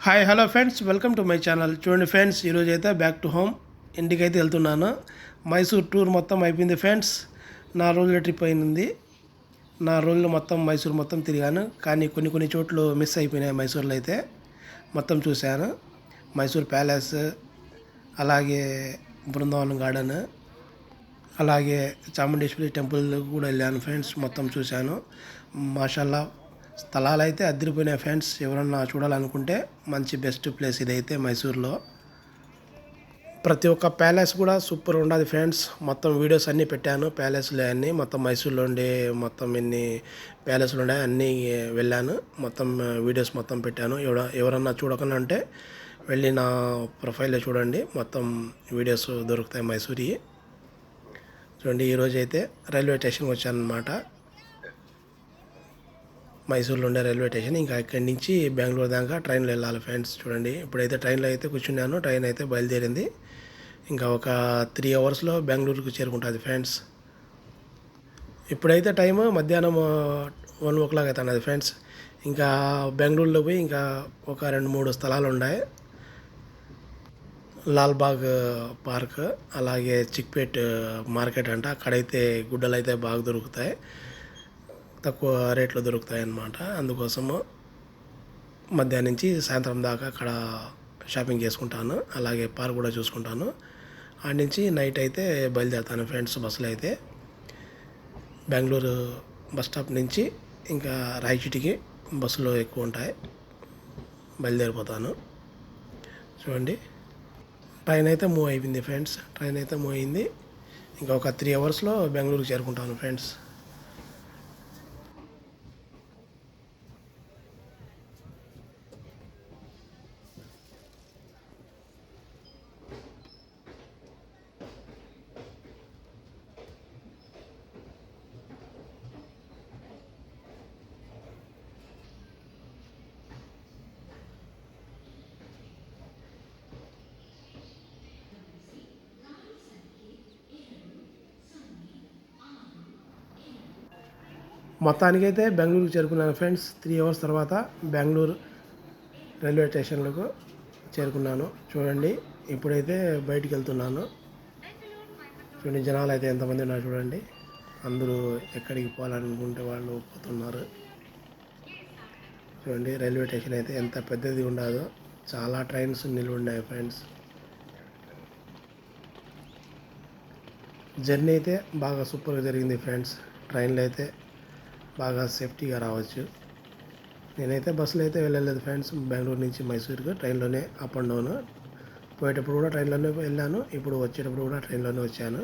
Hi hello friends, welcome to my channel. చూడండి friends, ఈరోజు అయితే బ్యాక్ టు హోమ్ ఇంటికైతే వెళ్తున్నాను. మైసూర్ టూర్ మొత్తం అయిపోయింది ఫ్రెండ్స్. నా రోజుల ట్రిప్ అయింది. నా రోజులు మొత్తం మైసూర్ మొత్తం తిరిగాను, కానీ కొన్ని చోట్లు మిస్ అయిపోయినాయి. మైసూర్లో అయితే మొత్తం చూశాను. మైసూర్ ప్యాలెస్, అలాగే బృందావనం గార్డెన్, అలాగే చాముండేశ్వరి టెంపుల్ కూడా వెళ్ళాను ఫ్రెండ్స్. మొత్తం చూశాను. మాషాల్లా, స్థలాలు అయితే అదిరిపోయినాయి ఫ్రెండ్స్. ఎవరన్నా చూడాలనుకుంటే మంచి బెస్ట్ ప్లేస్ ఇదైతే మైసూర్లో. ప్రతి ఒక్క ప్యాలెస్ కూడా సూపర్ ఉండదు ఫ్రెండ్స్. మొత్తం వీడియోస్ అన్నీ పెట్టాను. ప్యాలెస్లో అన్నీ మొత్తం మైసూర్లో ఉండే మొత్తం ఎన్ని ప్యాలెస్లు ఉండే అన్నీ వెళ్ళాను. మొత్తం వీడియోస్ మొత్తం పెట్టాను. ఎవరన్నా చూడకుండా ఉంటే వెళ్ళి నా ప్రొఫైల్లో చూడండి. మొత్తం వీడియోస్ దొరుకుతాయి మైసూరి. చూడండి, ఈరోజు అయితే రైల్వే స్టేషన్కి వచ్చానమాట. మైసూర్లో ఉండే రైల్వే స్టేషన్. ఇంకా ఇక్కడి నుంచి బెంగళూరు దాకా ట్రైన్లో వెళ్ళాలి ఫ్రెండ్స్. చూడండి, ఇప్పుడైతే ట్రైన్లో అయితే కూర్చున్నాను. ట్రైన్ అయితే బయలుదేరింది. ఇంకా ఒక 3 అవర్స్లో బెంగళూరుకు చేరుకుంటుంది ఫ్రెండ్స్. ఇప్పుడైతే టైము మధ్యాహ్నం 1 o'clock అవుతున్నది ఫ్రెండ్స్. ఇంకా బెంగళూరులో పోయి ఇంకా ఒక 2-3 స్థలాలు ఉన్నాయి. లాల్బాగ్ పార్క్, అలాగే చిక్పేట్ మార్కెట్ అంట. అక్కడైతే గుడ్డలు అయితే బాగా దొరుకుతాయి, తక్కువ రేట్లో దొరుకుతాయి అన్నమాట. అందుకోసము మధ్యాహ్నం నుంచి సాయంత్రం దాకా అక్కడ షాపింగ్ చేసుకుంటాను. అలాగే పార్క్ కూడా చూసుకుంటాను. ఆడ నుంచి నైట్ అయితే బయలుదేరుతాను ఫ్రెండ్స్. బస్సులో అయితే బెంగళూరు బస్ స్టాప్ నుంచి ఇంకా రాయచోటికి బస్సులో ఎక్కువ ఉంటాయి. బయలుదేరిపోతాను. చూడండి, ట్రైన్ అయితే మూవ్ అయిపోయింది ఫ్రెండ్స్. ట్రైన్ అయితే మూవ్ అయింది. ఇంకా ఒక 3 అవర్స్లో బెంగళూరుకి చేరుకుంటాను ఫ్రెండ్స్. మొత్తానికైతే బెంగళూరుకి చేరుకున్నాను ఫ్రెండ్స్. 3 అవర్స్ తర్వాత బెంగళూరు రైల్వే స్టేషన్లకు చేరుకున్నాను. చూడండి, ఇప్పుడైతే బయటికి వెళ్తున్నాను. చూడండి, జనాలు అయితే ఎంతమంది ఉన్నారు చూడండి. అందరూ ఎక్కడికి పోవాలనుకుంటే వాళ్ళు పోతున్నారు. చూడండి, రైల్వే స్టేషన్ అయితే ఎంత పెద్దది ఉండదో. చాలా ట్రైన్స్ నిల్వ ఉన్నాయి ఫ్రెండ్స్. జర్నీ అయితే బాగా సూపర్గా జరిగింది ఫ్రెండ్స్. ట్రైన్లో అయితే బాగా సేఫ్టీగా రావచ్చు. నేనైతే బస్సులో అయితే వెళ్ళలేదు ఫ్రెండ్స్. బెంగళూరు నుంచి మైసూరుకు ట్రైన్లోనే అప్ అండ్ డౌన్. పోయేటప్పుడు కూడా ట్రైన్లోనే వెళ్ళాను, ఇప్పుడు వచ్చేటప్పుడు కూడా ట్రైన్లోనే వచ్చాను.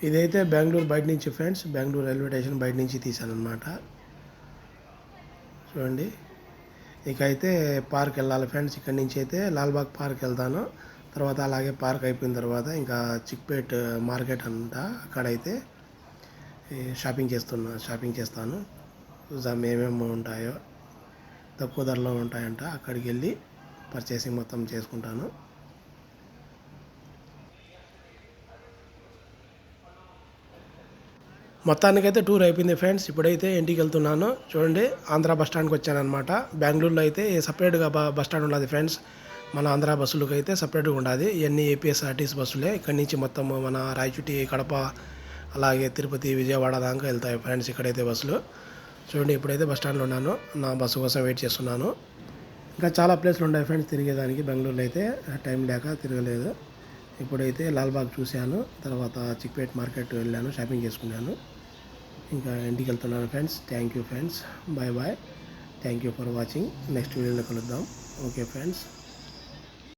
ఇదైతే బెంగళూరు బయట నుంచి ఫ్రెండ్స్. బెంగళూరు రైల్వే స్టేషన్ బయట నుంచి తీశాను అనమాట. చూడండి, ఇక అయితే పార్క్ వెళ్ళాలి ఫ్రెండ్స్. ఇక్కడి నుంచి అయితే లాల్బాగ్ పార్క్ వెళ్తాను. తర్వాత అలాగే పార్క్ అయిపోయిన తర్వాత ఇంకా చిక్పేట్ మార్కెట్ అంట, అక్కడైతే షాపింగ్ చేస్తాను. చూద్దాం ఏమేమి ఉంటాయో, తక్కువ ధరలో ఉంటాయంట. అక్కడికి వెళ్ళి పర్చేసింగ్ మొత్తం చేసుకుంటాను. మొత్తానికైతే టూర్ అయిపోయింది ఫ్రెండ్స్. ఇప్పుడైతే ఇంటికి వెళ్తున్నాను. చూడండి, ఆంధ్ర బస్ స్టాండ్కి వచ్చానమాట. బెంగళూరులో అయితే సపరేట్గా బస్ స్టాండ్ ఉన్నది ఫ్రెండ్స్. మన ఆంధ్ర బస్సులకు అయితే సపరేట్గా ఉండదు. ఇవన్నీ ఏపీఎస్ఆర్టీసీ బస్సులే. ఇక్కడి నుంచి మొత్తం మన రాయచోటి, కడప, అలాగే తిరుపతి, విజయవాడ దాకా వెళ్తాయి ఫ్రెండ్స్ ఇక్కడైతే బస్సులు. చూడండి, ఇప్పుడైతే బస్ స్టాండ్లో ఉన్నాను. నా బస్సు కోసం వెయిట్ చేస్తున్నాను. ఇంకా చాలా ప్లేస్లు ఉన్నాయి ఫ్రెండ్స్ తిరిగేదానికి. బెంగళూరులో అయితే టైం లేక తిరగలేదు. ఇప్పుడైతే లాల్బాగ్ చూశాను, తర్వాత చిక్పేట్ మార్కెట్ వెళ్ళాను, షాపింగ్ చేసుకున్నాను. ఇంకా ఇంటికి వెళ్తున్నాను friends. Thank you friends, bye bye. Thank you for watching. Next వీడియోలో కలుద్దాం. Okay friends.